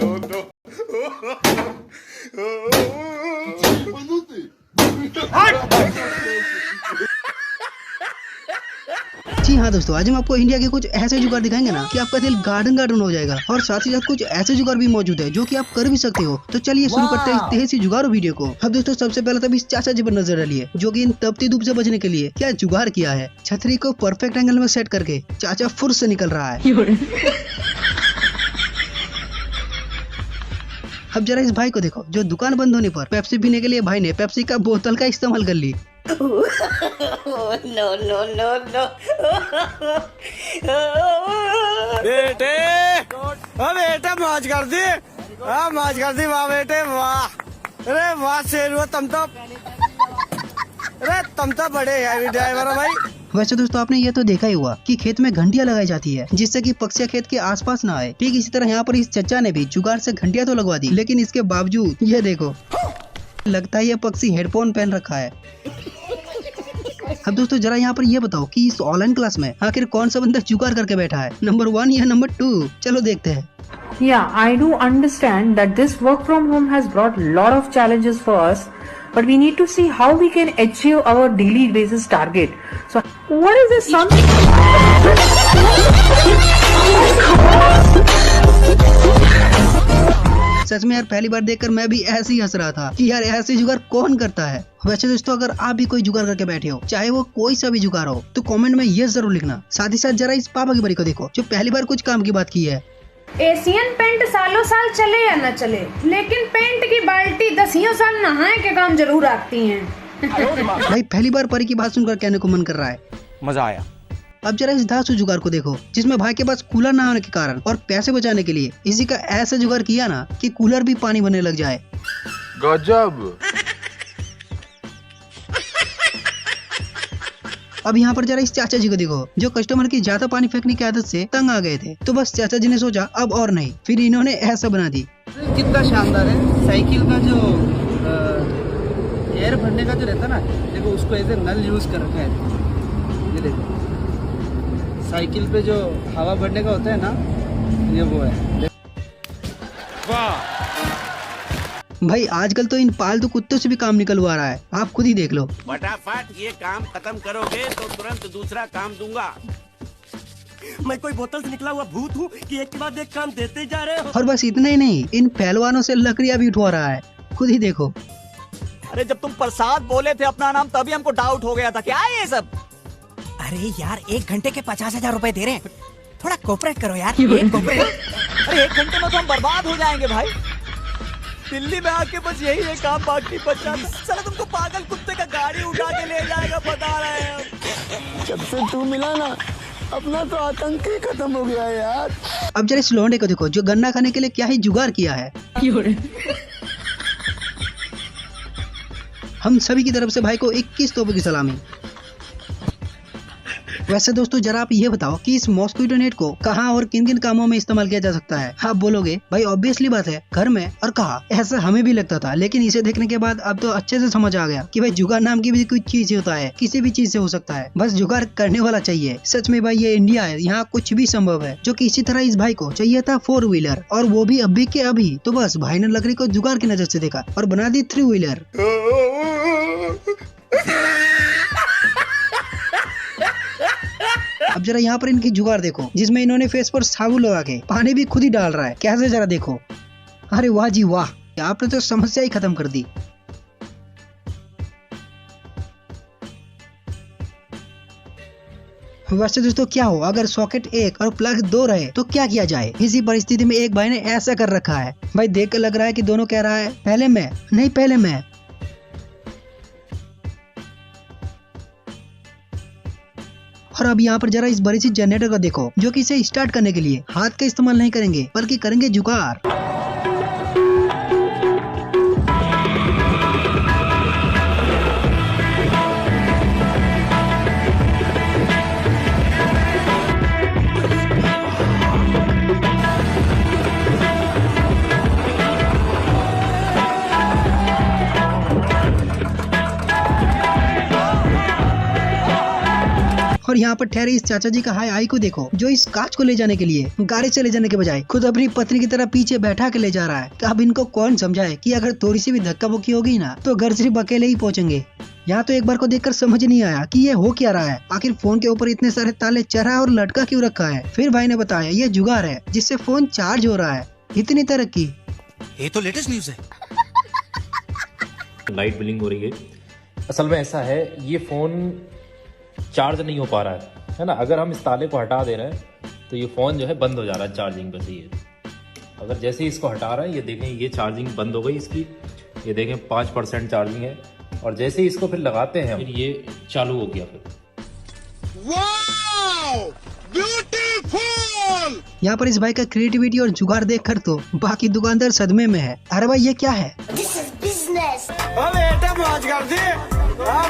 जी हाँ दोस्तों, आज हम आपको इंडिया के कुछ ऐसे जुगाड़ दिखाएंगे ना कि आपका दिल गार्डन गार्डन हो जाएगा। और साथ ही साथ कुछ ऐसे जुगाड़ भी मौजूद है जो कि आप कर भी सकते हो। तो चलिए शुरू करते हैं इस देसी जुगाड़ों वीडियो को। अब दोस्तों सबसे पहले तो इस चाचा जी पर नजर डालिए जो कि इन तपती धूप से बचने के लिए क्या जुगाड़ किया है। छतरी को परफेक्ट एंगल में सेट करके चाचा फुर्स से निकल रहा है। अब जरा इस भाई को देखो जो दुकान बंद होने पर पेप्सी पीने के लिए भाई ने पेप्सी का बोतल का इस्तेमाल कर ली। नो नो नो नो बेटे बेटे मौज कर दी, मौज कर दी, वाह बेटे वाह। अरे वाह शेर हुआ तुम तो, अरे तुम तो बड़े हैवी ड्राइवर हो भाई। वैसे दोस्तों आपने ये तो देखा ही हुआ कि खेत में घंटियां लगाई जाती है जिससे कि पक्षियां खेत के आसपास ना आए। ठीक इसी तरह यहाँ पर इस चचा ने भी जुगाड़ से घंटियां तो लगवा दी, लेकिन इसके बावजूद ये देखो लगता है ये पक्षी हेडफोन पहन रखा है। अब दोस्तों जरा यहाँ पर ये बताओ कि इस ऑनलाइन क्लास में आखिर कौन सा बंदा जुगाड़ करके बैठा है, नंबर 1 या नंबर 2? चलो देखते हैं। Yeah, I do understand that this work from home has brought lot of challenges for us, but we need to see how we can achieve our daily basis target. So, what is this son? सच में यार पहली बार देखकर मैं भी ऐसे ही हंस रहा था कि यार ऐसे जुगाड़ कौन करता है। वैसे दोस्तों अगर आप भी कोई जुगाड़ करके बैठे हो, चाहे वो कोई सा भी जुगाड़ हो, तो कमेंट में ये जरूर लिखना। साथ ही साथ जरा इस पापा की बड़ी को देखो जो पहली बार कुछ काम की बात की है। एशियन पेंट सालों साल चले या न चले, लेकिन पेंट की बाल्टी 10 साल नहाए के काम जरूर आती हैं। भाई पहली बार परी की बात सुनकर कहने को मन कर रहा है, मजा आया। अब जरा इस धासु जुगाड़ को देखो जिसमें भाई के पास कूलर ना होने के कारण और पैसे बचाने के लिए इसी का ऐसा जुगाड़ किया ना कि कूलर भी पानी बनने लग जाए। गजब। अब यहाँ पर जरा इस चाचा जी को देखो जो कस्टमर की ज्यादा पानी फेंकने की आदत से तंग आ गए थे, तो बस चाचा जी ने सोचा अब और नहीं, फिर इन्होंने ऐसा बना दी। कितना शानदार है। साइकिल का जो एयर भरने का जो रहता ना, देखो उसको ऐसे नल यूज कर रखा है। ये देखो साइकिल पे जो हवा भरने का होता है ना, ये वो है। वाह भाई आजकल तो इन पालतू कुत्तों से भी काम निकलवा रहा है, आप खुद ही देख लो। फटाफट ये काम खत्म करोगे तो तुरंत दूसरा काम दूंगा। मैं कोई बोतल से निकला हुआ भूत हूँ कि एक के बाद एक काम देते जा रहे हो। और बस इतना ही नहीं, इन पहलवानों से लकड़ियां भी उठवा रहा है, खुद ही देखो। अरे जब तुम प्रसाद बोले थे अपना नाम तभी हमको डाउट हो गया था, क्या है ये सब? अरे यार 1 घंटे के 50,000 रुपए दे रहे हैं, थोड़ा कोऑपरेट करो यार। अरे 1 घंटे में तो हम बर्बाद हो जाएंगे भाई। दिल्ली में आके बस यही है काम, बाकी बचा चलो तुमको पागल कुत्ते का गाड़ी उठा के ले जाएगा, बता रहे हैं। जब से तू मिला ना अपना तो आतंक ही खत्म हो गया है यार। अब जरा इस लौंडे को देखो जो गन्ना खाने के लिए क्या ही जुगाड़ किया है। हम सभी की तरफ से भाई को 21 तोपों की सलामी। वैसे दोस्तों जरा आप ये बताओ कि इस मॉस्क्वीटो नेट को कहाँ और किन किन कामों में इस्तेमाल किया जा सकता है। आप बोलोगे भाई ऑब्वियसली बात है घर में, और कहा ऐसा हमें भी लगता था, लेकिन इसे देखने के बाद अब तो अच्छे से समझ आ गया कि भाई जुगाड़ नाम की भी कुछ चीज होता है, किसी भी चीज से हो सकता है, बस जुगाड़ करने वाला चाहिए। सच में भाई ये इंडिया है, यहाँ कुछ भी संभव है। जो कि इसी तरह इस भाई को चाहिए था 4 व्हीलर, और वो भी अभी के अभी, तो बस भाई ने लकड़ी को जुगाड़ की नजर से देखा और बना दी 3 व्हीलर। अब जरा यहाँ पर इनकी जुगाड़ देखो जिसमें इन्होंने फेस पर साबुन लगा के पानी भी खुद ही डाल रहा है, कैसे जरा देखो। अरे वाह जी वाह, आपने तो समस्या ही खत्म कर दी। वैसे दोस्तों क्या हो अगर सॉकेट 1 और प्लग 2 रहे तो क्या किया जाए। इसी परिस्थिति में एक भाई ने ऐसा कर रखा है। भाई देख कर लग रहा है कि दोनों कह रहा है पहले मैं, नहीं पहले मैं। और अब यहाँ पर जरा इस बड़ी सी जनरेटर को देखो जो कि इसे स्टार्ट करने के लिए हाथ का इस्तेमाल नहीं करेंगे बल्कि करेंगे जुगाड़। और यहाँ पर ठहरे इस चाचा जी का हाय आई को देखो, जो इस कांच को ले जाने के लिए गाड़ी से ले जाने के बजाय खुद अपनी पत्नी की तरह पीछे बैठा के ले जा रहा है। तो अब इनको कौन समझाए कि अगर थोड़ी सी भी धक्का मुक्की होगी ना तो घर सिर्फ अकेले ही पहुँचेंगे। यहाँ तो एक बार को देखकर समझ नहीं आया कि ये हो क्या रहा है। आखिर फोन के ऊपर इतने सारे ताले चढ़ा और लटका क्यों रखा है। फिर भाई ने बताया ये जुगाड़ है जिससे फोन चार्ज हो रहा है। इतनी तरक्की, ये तो लेटेस्ट न्यूज है। लाइट बिलिंग हो रही है। असल में ऐसा है, ये फ़ोन चार्ज नहीं हो पा रहा है ना। अगर हम इस ताले को हटा दे रहे हैं तो ये फ़ोन जो है बंद हो जा रहा है चार्जिंग पे से। ये अगर जैसे ही इसको हटा रहे हैं, ये देखें ये चार्जिंग बंद हो गई इसकी। ये देखें 5% चार्जिंग है, और जैसे ही इसको फिर लगाते हैं फिर ये चालू हो गया। फिर यहाँ पर इस भाई का क्रिएटिविटी और जुगाड़ देखकर तो बाकी दुकानदार सदमे में है। अरे भाई ये क्या है? बेटे मौज कर दी,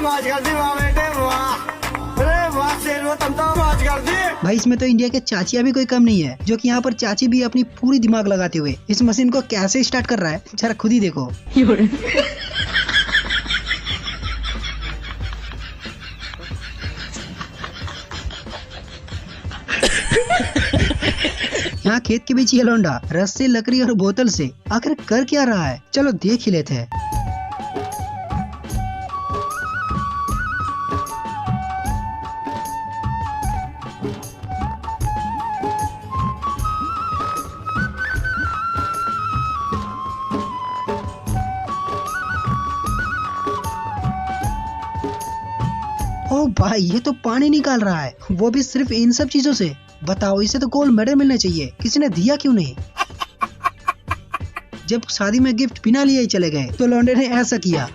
मौज कर दी वाह बेटे वाह। अरे वाह शेर तुम तो मौज कर दी। भाई इसमें तो इंडिया के चाचिया भी कोई कम नहीं है, जो कि यहाँ पर चाची भी अपनी पूरी दिमाग लगाते हुए इस मशीन को कैसे स्टार्ट कर रहा है जरा खुद ही देखो। यहाँ खेत के बीच ये लौंडा रस्से, लकड़ी और बोतल से आखिर कर क्या रहा है, चलो देख ही लेते हैं। ओ भाई ये तो पानी निकाल रहा है, वो भी सिर्फ इन सब चीजों से। बताओ, इसे तो गोल्ड मेडल मिलना चाहिए, किसी ने दिया क्यों नहीं? जब शादी में गिफ्ट बिना लिए ही चले गए तो लौंडे ने ऐसा किया।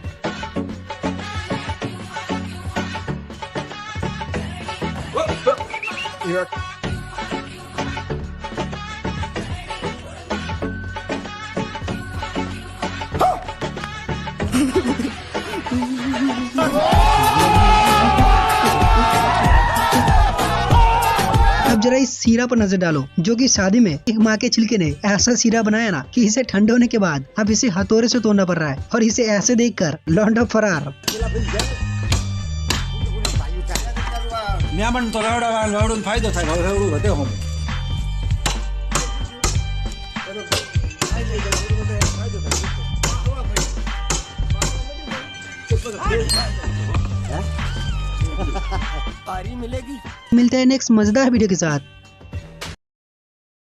अब जरा इस सीरा पर नजर डालो, जो कि शादी में एक माँ के छिलके ने ऐसा सीरा बनाया ना कि इसे ठंडे होने के बाद अब इसे हथौड़े से तोड़ना पड़ रहा है, और इसे ऐसे देखकर लौंडा फरार। फायदो था मिलते हैं नेक्स्ट मजेदार वीडियो के साथ।